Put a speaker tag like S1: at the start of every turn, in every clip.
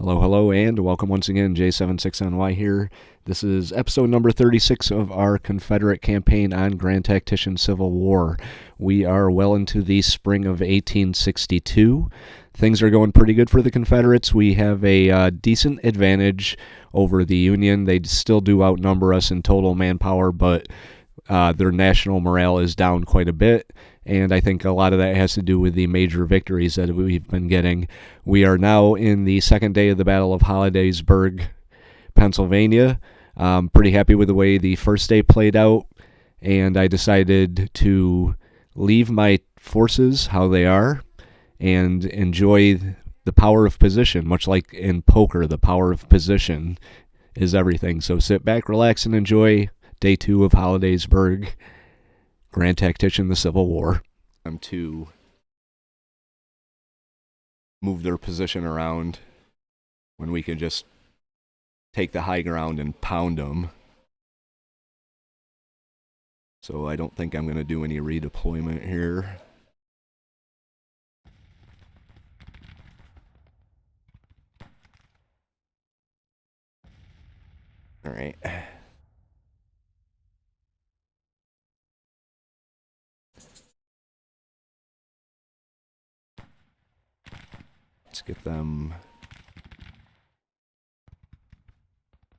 S1: Hello, hello, and welcome once again, J76NY here. This is episode number 36 of our Confederate campaign on Grand Tactician Civil War. We are well into the spring of 1862. Things are going pretty good for the Confederates. We have a decent advantage over the Union. They still do outnumber us in total manpower, but their national morale is down quite a bit. And I think a lot of that has to do with the major victories that we've been getting. We are now in the second day of the Battle of Hollidaysburg, Pennsylvania. Pretty happy with the way the first day played out, and I decided to leave my forces how they are and enjoy the power of position. Much like in poker, the power of position is everything. So sit back, relax, and enjoy day 2 of Hollidaysburg, Grand Tactician, the Civil War. To move their position around when we can just take the high ground and pound them. So I don't think I'm going to do any redeployment here. All right. Let's get them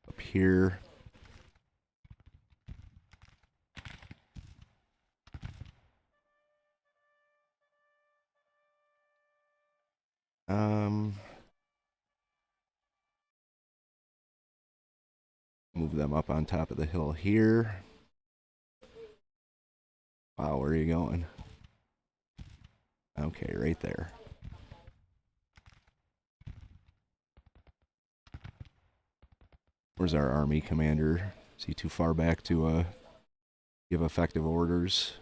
S1: up here. Move them up on top of the hill here. Wow, where are you going? Okay, right there. Where's our army commander? Is he too far back to give effective orders?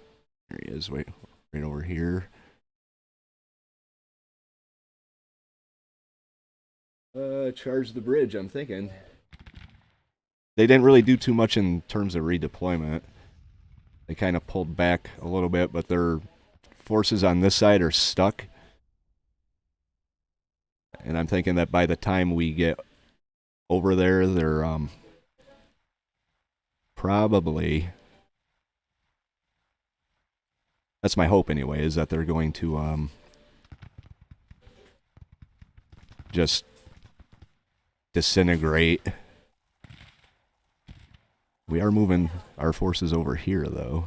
S1: There he is, wait, right over here. Charge the bridge, I'm thinking. They didn't really do too much in terms of redeployment. They kind of pulled back a little bit, but their forces on this side are stuck. And I'm thinking that by the time we get over there, they're probably... That's my hope anyway, is that they're going to just disintegrate. We are moving our forces over here, though.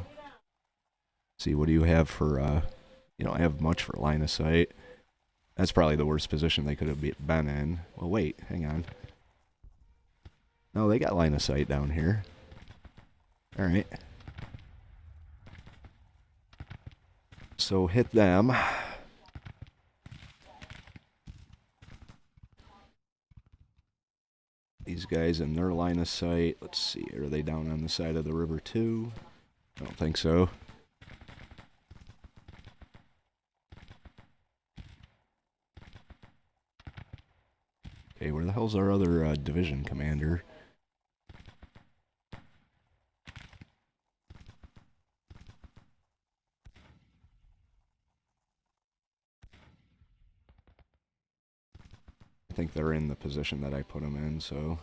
S1: See, what do you have for, you don't have much for line of sight. That's probably the worst position they could have been in. Well, wait, hang on. No, they got line of sight down here. Alright. So hit them. These guys in their line of sight. Let's see, are they down on the side of the river too? I don't think so. Okay, where the hell's our other division commander? I think they're in the position that I put them in, so...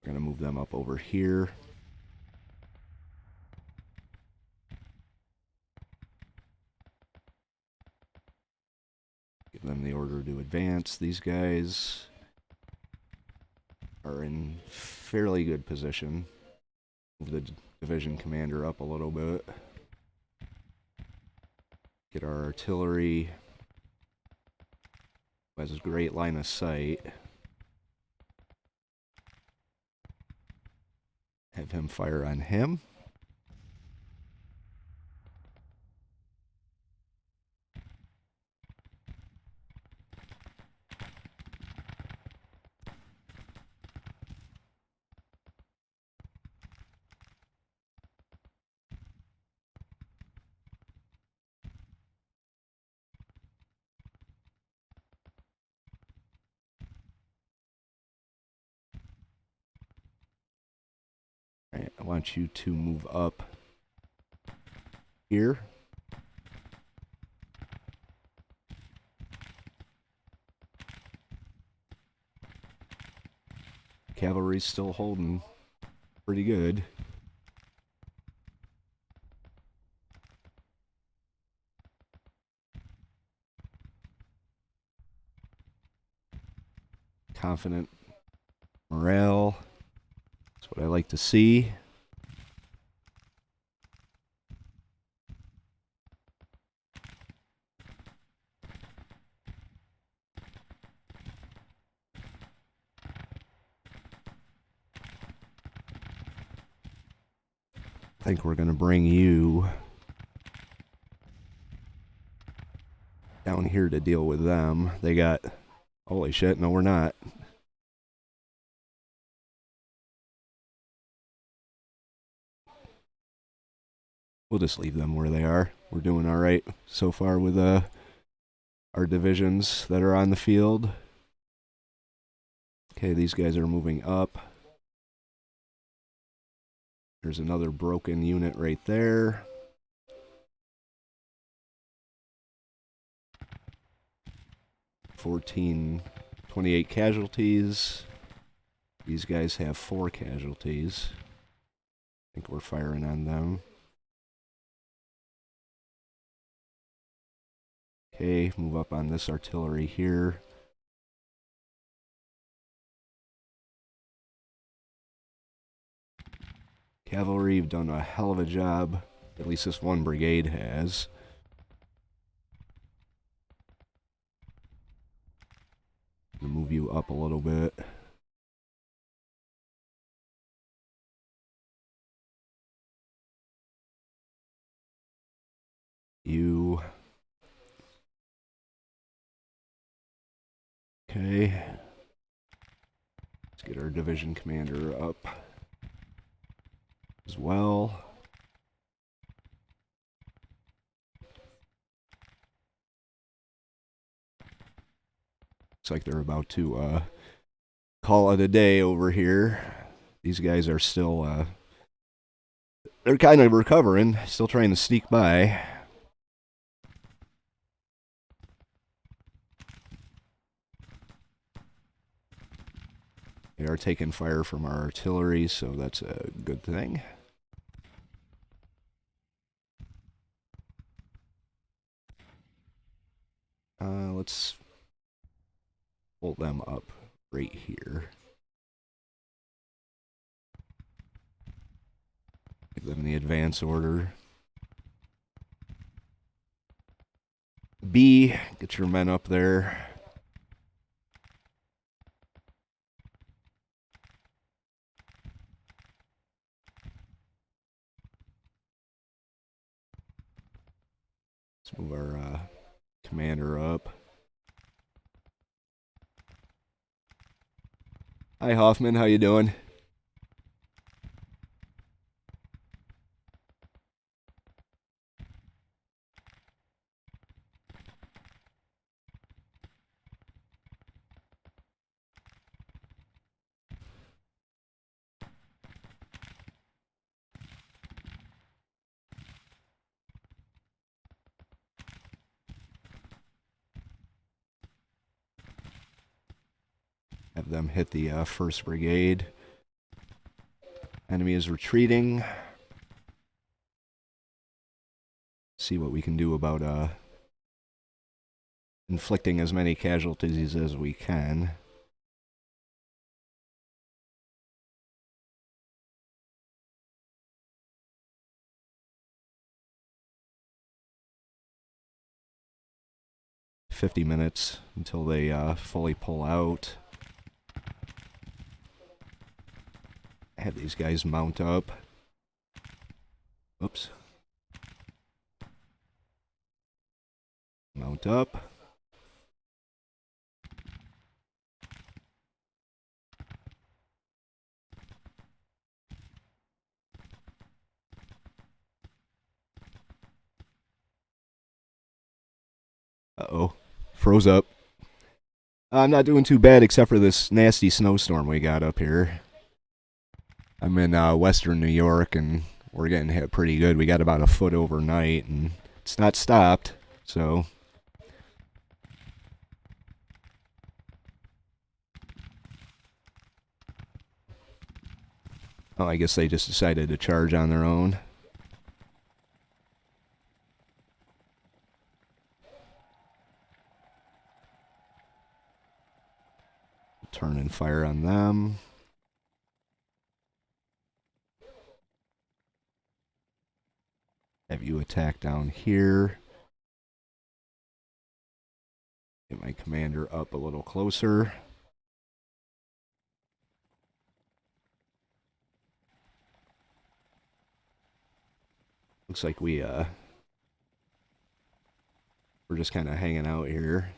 S1: We're gonna move them up over here. Give them the order to advance. These guys are in fairly good position. Move the division commander up a little bit. Get our artillery. Who has a great line of sight. Have him fire on him. Alright, I want you to move up here. Cavalry's still holding pretty good. Confident morale. That's what I like to see. I think we're going to bring you down here to deal with them. They got... Holy shit, no we're not. We'll just leave them where they are. We're doing alright so far with our divisions that are on the field. Okay, these guys are moving up. There's another broken unit right there. $14, 28 casualties. These guys have 4 casualties. I think we're firing on them. Okay, move up on this artillery here. Cavalry, you've done a hell of a job. At least this one brigade has. I'm gonna move you up a little bit. You. Okay. Let's get our division commander up as well. Looks like they're about to call it a day over here. These guys are still they're kind of recovering, still trying to sneak by. They are taking fire from our artillery, so that's a good thing. Let's hold them up right here. Give them the advance order. B, get your men up there. Let's move our commander up. Hi Hoffman, how you doing? Have them hit the 1st Brigade. Enemy is retreating. See what we can do about inflicting as many casualties as we can. $50 minutes until they fully pull out. Have these guys mount up. Oops. Mount up. Uh-oh. Froze up. I'm not doing too bad except for this nasty snowstorm we got up here. I'm in western New York, and we're getting hit pretty good. We got about a foot overnight, and it's not stopped, so... Oh, I guess they just decided to charge on their own. Turn and fire on them. Have you attack down here. Get my commander up a little closer. Looks like we're just kind of hanging out here.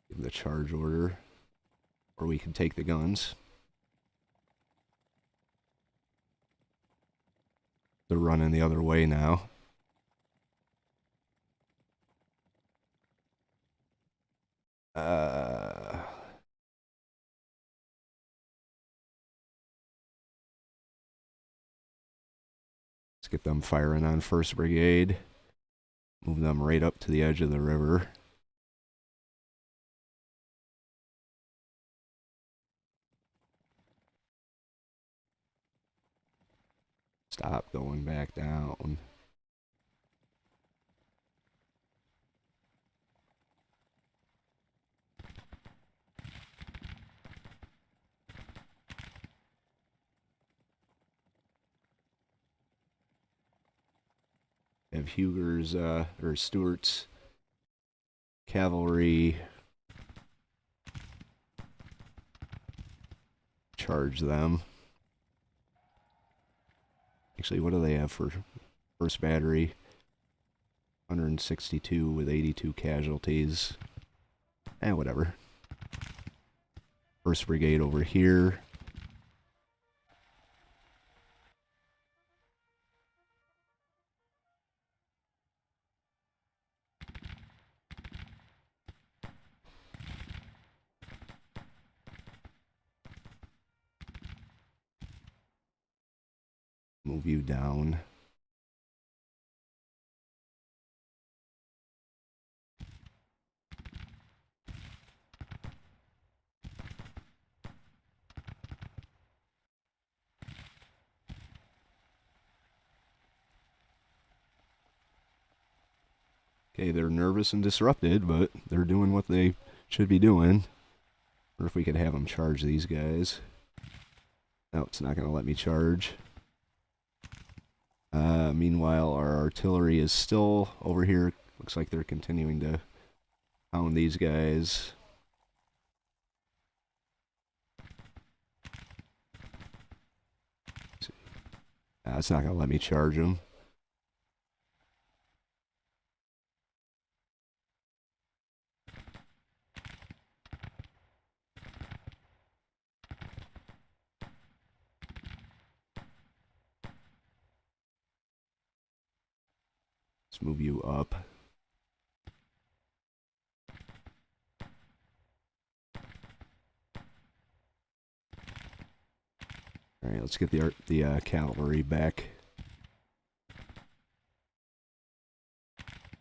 S1: Give the charge order, or we can take the guns. They're running the other way now. Let's get them firing on 1st Brigade. Move them right up to the edge of the river. Stop going back down. Have Huger's, or Stewart's cavalry charge them. Actually, what do they have for 1st Battery? 162 with 82 casualties. Whatever. 1st Brigade over here. Move you down. Okay, they're nervous and disrupted, but they're doing what they should be doing. Or if we could have them charge these guys. No, it's not going to let me charge. Meanwhile, our artillery is still over here. Looks like they're continuing to pound these guys. It's not going to let me charge them. Let's move you up. All right, let's get the cavalry back.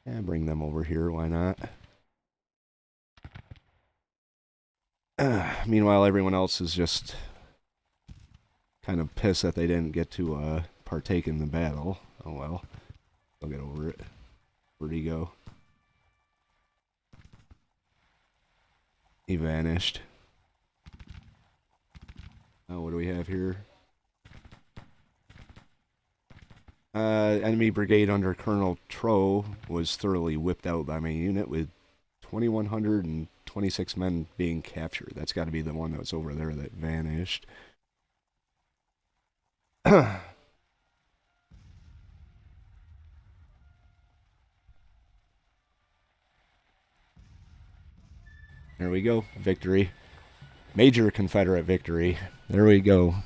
S1: And bring them over here, why not? Meanwhile, everyone else is just kind of pissed that they didn't get to partake in the battle. Oh well, they'll get over it. Where'd he go? He vanished. Oh, what do we have here? Enemy brigade under Colonel Troe was thoroughly whipped out by my unit with 2,126 men being captured. That's got to be the one that's over there that vanished. There we go. Victory. Major Confederate victory. There we go.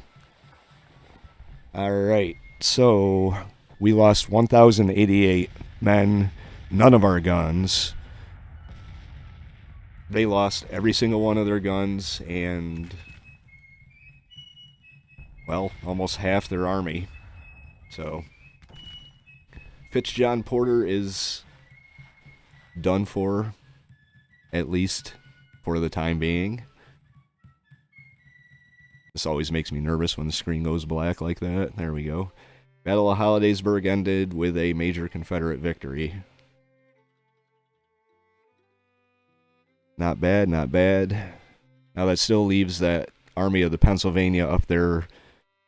S1: Alright, so we lost 1,088 men, none of our guns. They lost every single one of their guns and, well, almost half their army. So, Fitzjohn Porter is done for, at least for the time being. This always makes me nervous when the screen goes black like that. There we go. Battle of Hollidaysburg ended with a major Confederate victory. Not bad, not bad. Now that still leaves that Army of the Pennsylvania up there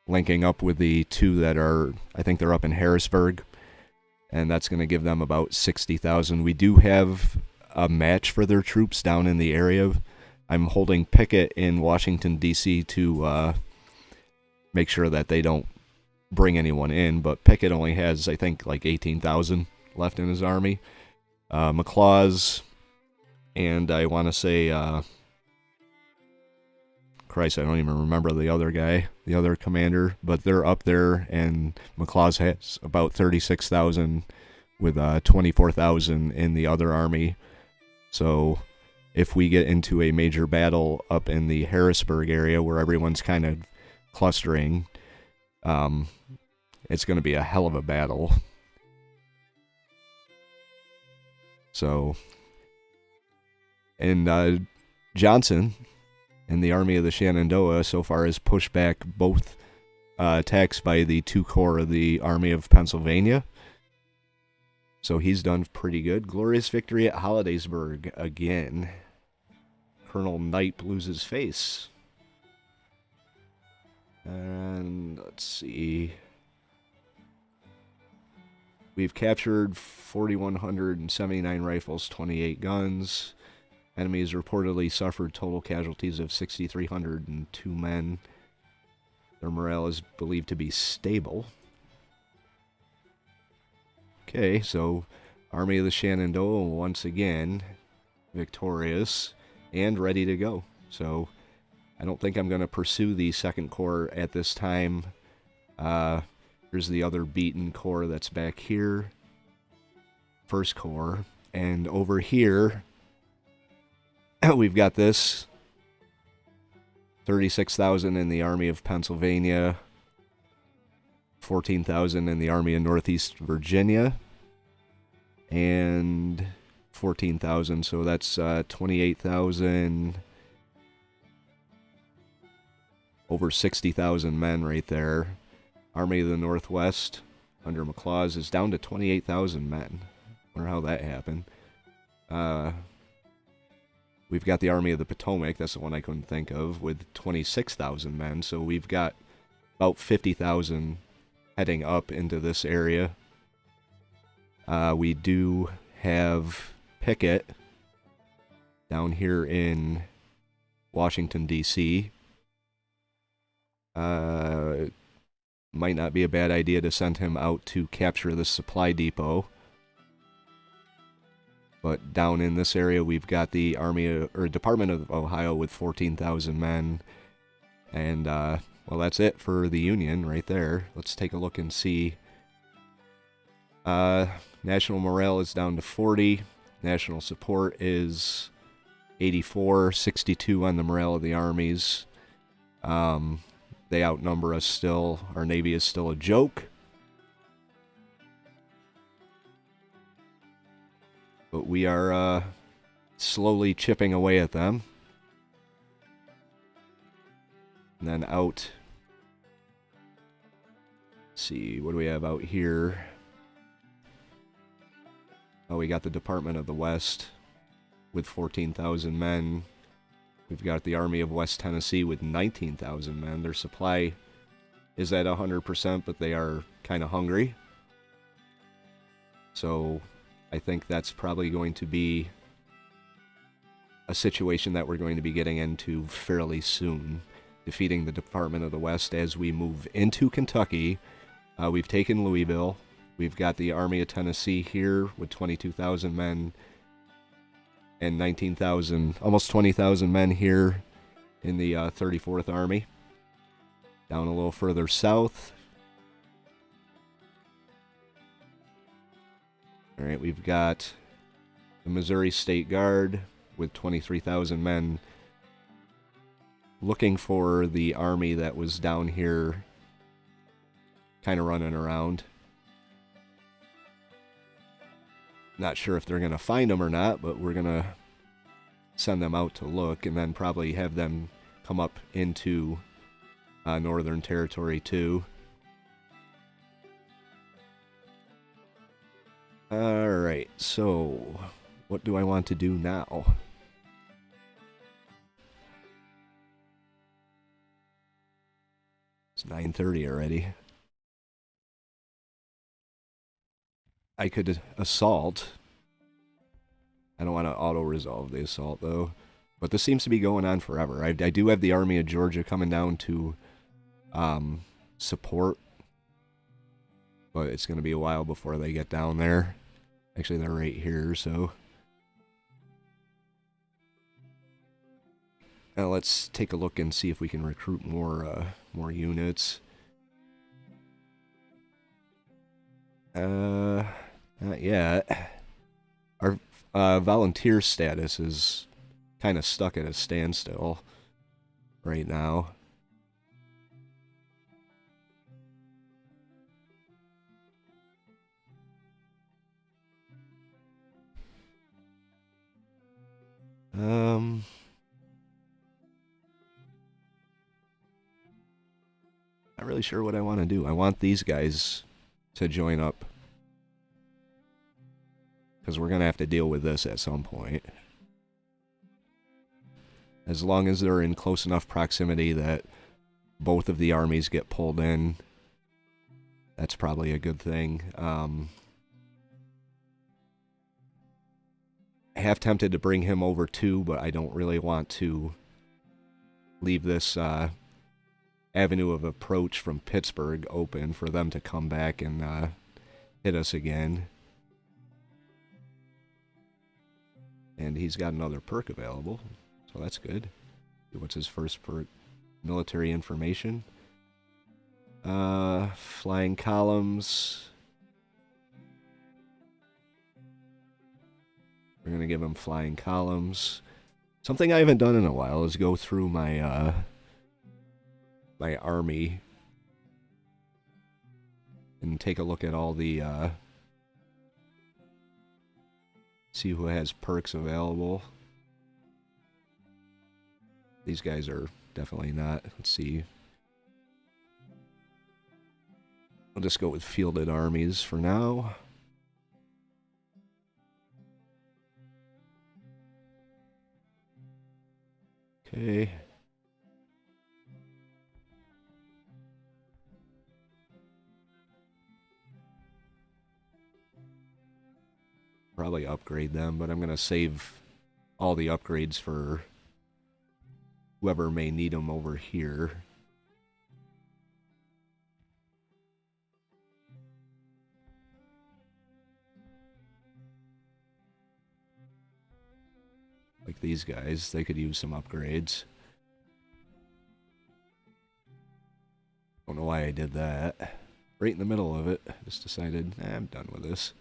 S1: linking up with the two that are, I think they're up in Harrisburg. And that's going to give them about 60,000. We do have a match for their troops down in the area. I'm holding picket in Washington, D.C. to make sure that they don't bring anyone in. But Pickett only has, I think, like 18,000 left in his army. McLaws, and I want to say, Christ, I don't even remember the other guy, the other commander, but they're up there, and McLaws has about 36,000 with 24,000 in the other army. So if we get into a major battle up in the Harrisburg area where everyone's kind of clustering, it's going to be a hell of a battle. So, and Johnston and the Army of the Shenandoah so far has pushed back both attacks by the 2 corps of the Army of Pennsylvania. So he's done pretty good. Glorious victory at Hollidaysburg again. Colonel Knight loses face. And let's see. We've captured 4,179 rifles, 28 guns. Enemies reportedly suffered total casualties of 6,302 men. Their morale is believed to be stable. Okay, so Army of the Shenandoah once again victorious and ready to go. So I don't think I'm going to pursue the 2nd Corps at this time. Here's the other beaten corps that's back here. 1st Corps. And over here, we've got this. 36,000 in the Army of Pennsylvania. 14,000 in the Army of Northeast Virginia. And 14,000, so that's 28,000. Over 60,000 men right there. Army of the Northwest under McLaws is down to 28,000 men. Wonder how that happened. We've got the Army of the Potomac, that's the one I couldn't think of, with 26,000 men. So we've got about 50,000 heading up into this area. We do have Pickett down here in Washington, D.C. Might not be a bad idea to send him out to capture the supply depot. But down in this area, we've got the Department of Ohio with 14,000 men. And, well, that's it for the Union right there. Let's take a look and see. National morale is down to 40. National support is 84. 62 on the morale of the armies. They outnumber us still. Our Navy is still a joke. But we are slowly chipping away at them. And then out. Let's see, what do we have out here? Oh, we got the Department of the West with 14,000 men. We've got the Army of West Tennessee with 19,000 men. Their supply is at 100%, but they are kind of hungry. So I think that's probably going to be a situation that we're going to be getting into fairly soon. Defeating the Department of the West as we move into Kentucky. We've taken Louisville. We've got the Army of Tennessee here with 22,000 men and 19,000, almost 20,000 men here in the 34th Army. Down a little further south. All right, we've got the Missouri State Guard with 23,000 men looking for the army that was down here kind of running around. Not sure if they're going to find them or not, but we're going to send them out to look and then probably have them come up into Northern Territory too. Alright, so what do I want to do now? It's 9:30 already. I could assault. I don't want to auto-resolve the assault, though. But this seems to be going on forever. I do have the Army of Georgia coming down to support. But it's going to be a while before they get down there. Actually, they're right here, so... Now let's take a look and see if we can recruit more units. Not yet. Our volunteer status is kind of stuck at a standstill right now. Not really sure what I want to do. I want these guys to join up, because we're going to have to deal with this at some point. As long as they're in close enough proximity that both of the armies get pulled in, that's probably a good thing. I have tempted to bring him over too, but I don't really want to leave this avenue of approach from Pittsburgh open for them to come back and hit us again. And he's got another perk available, so that's good. What's his first perk? Military information. Flying columns. We're going to give him flying columns. Something I haven't done in a while is go through my my army and take a look at all the see who has perks available. These guys are definitely not. Let's see. I'll just go with fielded armies for now. Okay. Probably upgrade them, but I'm going to save all the upgrades for whoever may need them over here. Like these guys, they could use some upgrades. Don't know why I did that. Right in the middle of it, just decided, I'm done with this.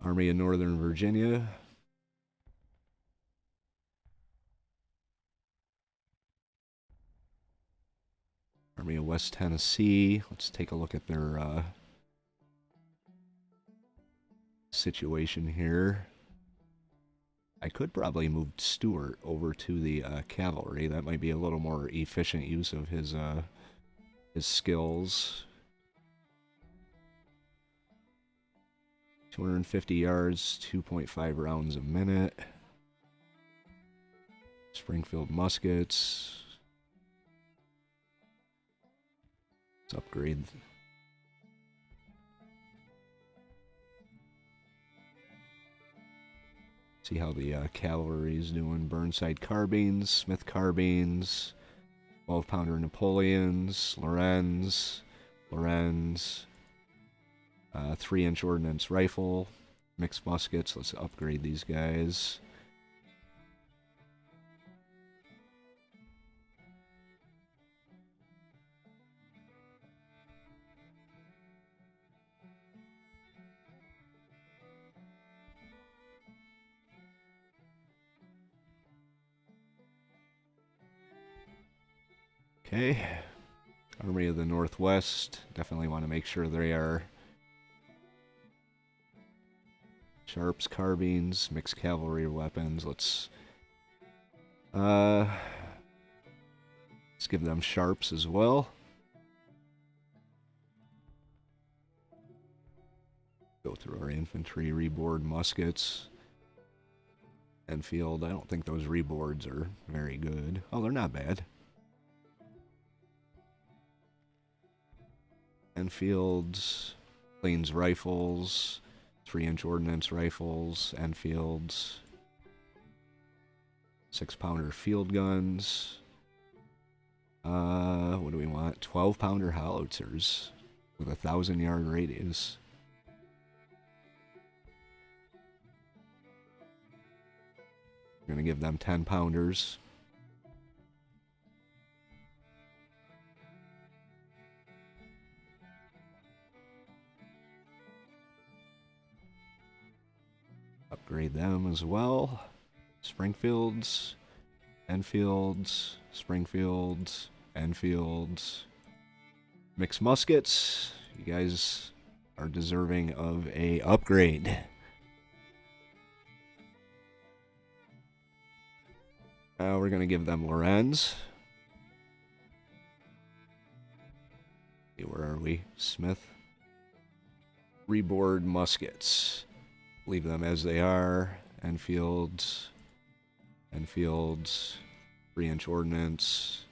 S1: Army of Northern Virginia. Army of West Tennessee. Let's take a look at their situation here. I could probably move Stuart over to the cavalry. That might be a little more efficient use of his skills. 250 yards, 2.5 rounds a minute. Springfield muskets. Let's upgrade. See how the cavalry is doing. Burnside carbines, Smith carbines, 12-pounder Napoleons, Lorenz, 3-inch ordnance rifle, mixed muskets. Let's upgrade these guys. Okay. Army of the Northwest. Definitely want to make sure they are Sharps, carbines, mixed cavalry weapons. Let's give them sharps as well. Go through our infantry, reboard muskets. Enfield, I don't think those reboards are very good. Oh, they're not bad. Enfields, Plains rifles, 3-inch ordnance rifles, Enfields, 6-pounder field guns. What do we want? 12-pounder howitzers with a 1,000-yard radius. We're going to give them 10-pounders. Upgrade them as well. Springfields, Enfields, Springfields, Enfields. Mixed muskets. You guys are deserving of a upgrade. Now we're going to give them Lorenz. Where are we? Smith. Reboard muskets. Leave them as they are. Enfields. Enfields. 3-inch ordnance.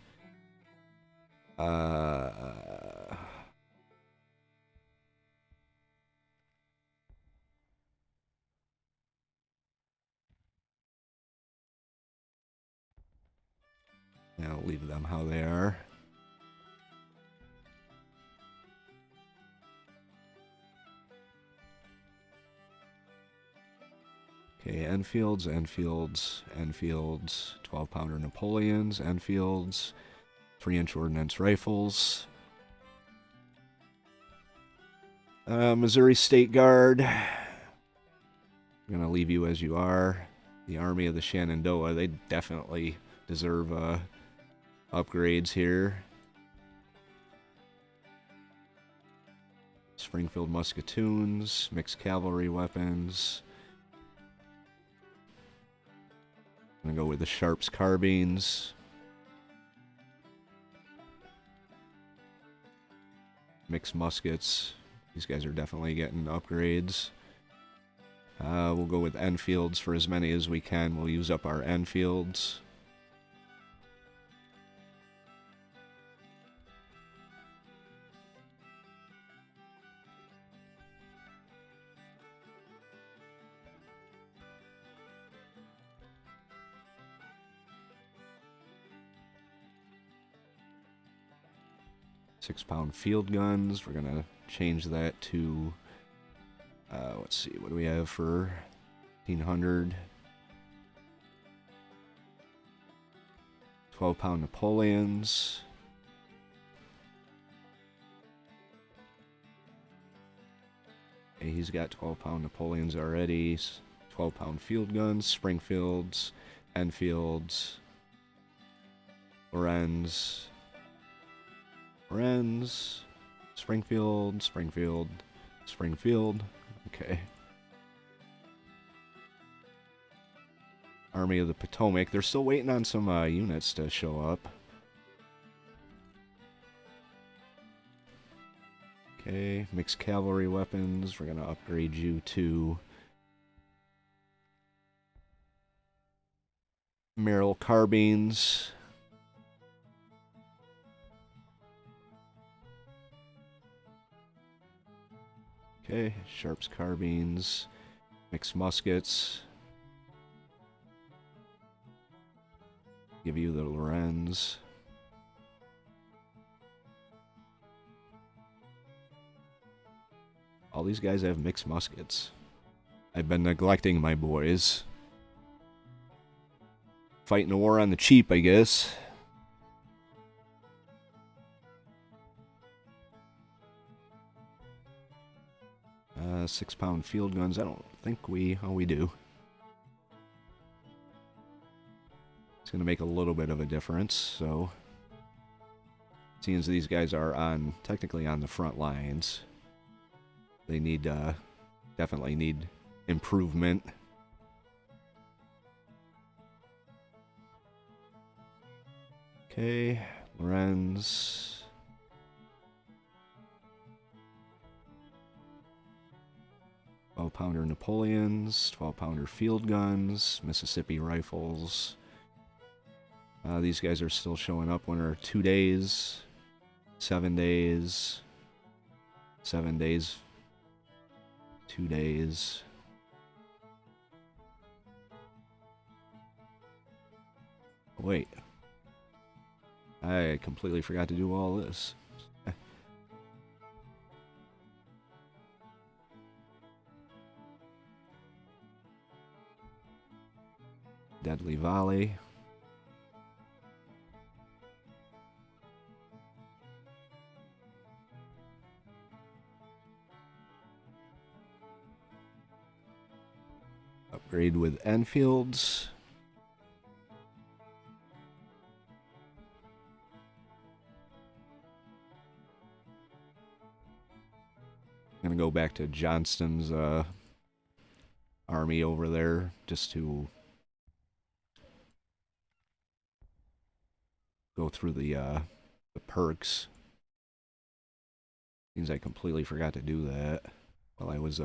S1: Now leave them how they are. Okay, Enfields, Enfields, Enfields, 12-pounder Napoleons, Enfields, 3-inch ordnance rifles. Missouri State Guard. I'm going to leave you as you are. The Army of the Shenandoah, they definitely deserve upgrades here. Springfield Musketoons, mixed cavalry weapons. I'm going to go with the Sharps carbines. Mixed muskets. These guys are definitely getting upgrades. We'll go with Enfields for as many as we can. We'll use up our Enfields. Six-pound field guns. We're going to change that to, let's see, what do we have for 1,500? 12-pound Napoleons. Okay, he's got 12-pound Napoleons already. 12-pound field guns. Springfields, Enfields, Lorenz. Lorenz, Springfield, Springfield, Springfield. Okay. Army of the Potomac. They're still waiting on some units to show up. Okay, mixed cavalry weapons. We're going to upgrade you to Merrill carbines. Okay, Sharps carbines, mixed muskets. Give you the Lorenz. All these guys have mixed muskets. I've been neglecting my boys. Fighting a war on the cheap, I guess. Six-pound field guns. I don't think we do. It's going to make a little bit of a difference, so seeing as these guys are technically on the front lines, they definitely need improvement. Okay, Lorenz. 12-pounder Napoleons, 12-pounder field guns, Mississippi rifles. These guys are still showing up. When are 2 days, 7 days, 7 days, 2 days. Wait. I completely forgot to do all this. Deadly Volley. Upgrade with Enfields. I'm gonna go back to Johnston's army over there just to go through the perks. Seems I completely forgot to do that while I was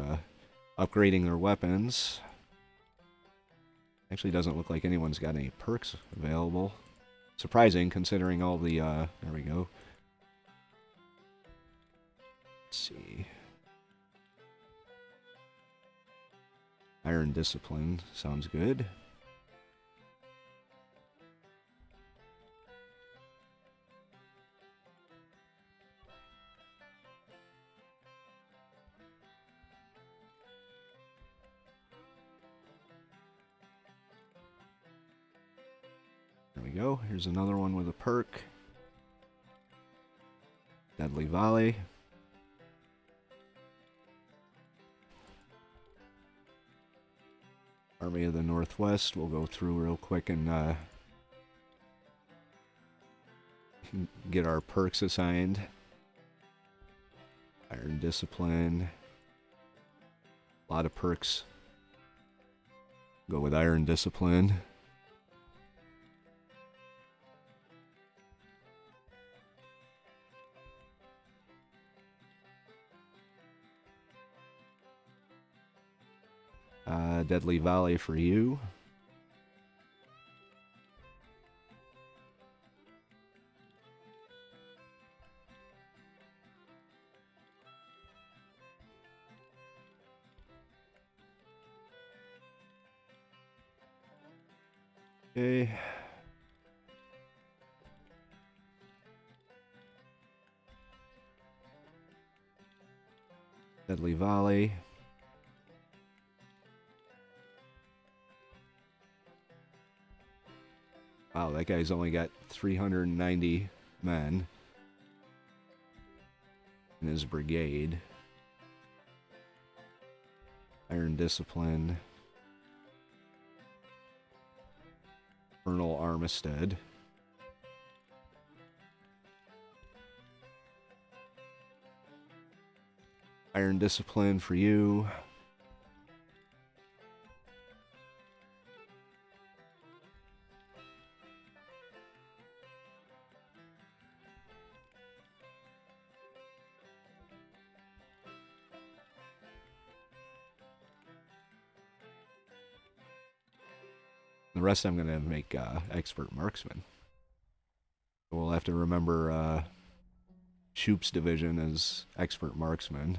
S1: upgrading their weapons. Actually doesn't look like anyone's got any perks available. Surprising considering all the there we go. Let's see. Iron Discipline sounds good. There we go. Here's another one with a perk. Deadly Volley. Army of the Northwest. We'll go through real quick and get our perks assigned. Iron Discipline. A lot of perks. Go with Iron Discipline. Deadly Volley for you. Okay. Deadly Volley. Wow, that guy's only got 390 men in his brigade. Iron Discipline. Colonel Armistead. Iron Discipline for you. The rest I'm going to make expert marksman. We'll have to remember Shoop's division as expert marksman.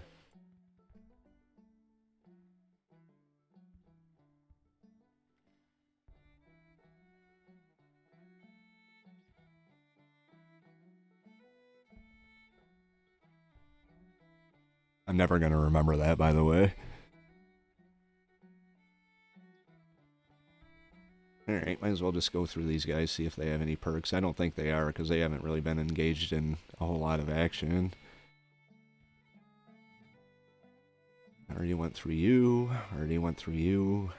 S1: I'm never going to remember that, by the way. Alright, might as well just go through these guys, see if they have any perks. I don't think they are, because they haven't really been engaged in a whole lot of action. Already went through you. Already went through you.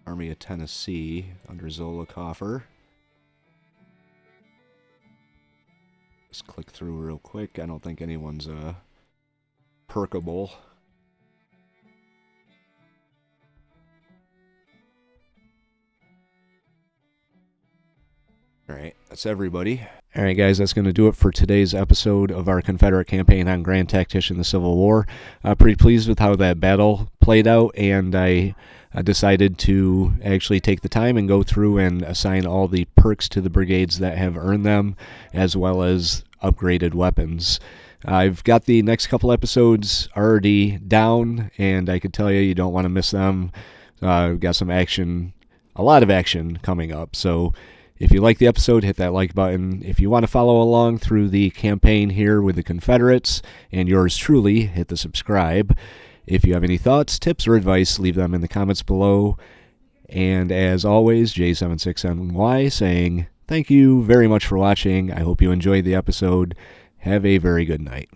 S1: Army of Tennessee under Zollicoffer. Just click through real quick. I don't think anyone's perkable. All right, that's everybody. All right, guys, that's going to do it for today's episode of our Confederate campaign on Grand Tactician, the Civil War. Pretty pleased with how that battle played out, and I decided to actually take the time and go through and assign all the perks to the brigades that have earned them, as well as upgraded weapons. I've got the next couple episodes already down, and I could tell you don't want to miss them. We've got some action, a lot of action coming up, so if you like the episode, hit that like button. If you want to follow along through the campaign here with the Confederates and yours truly, hit the subscribe. If you have any thoughts, tips, or advice, leave them in the comments below. And as always, J76NY saying thank you very much for watching. I hope you enjoyed the episode. Have a very good night.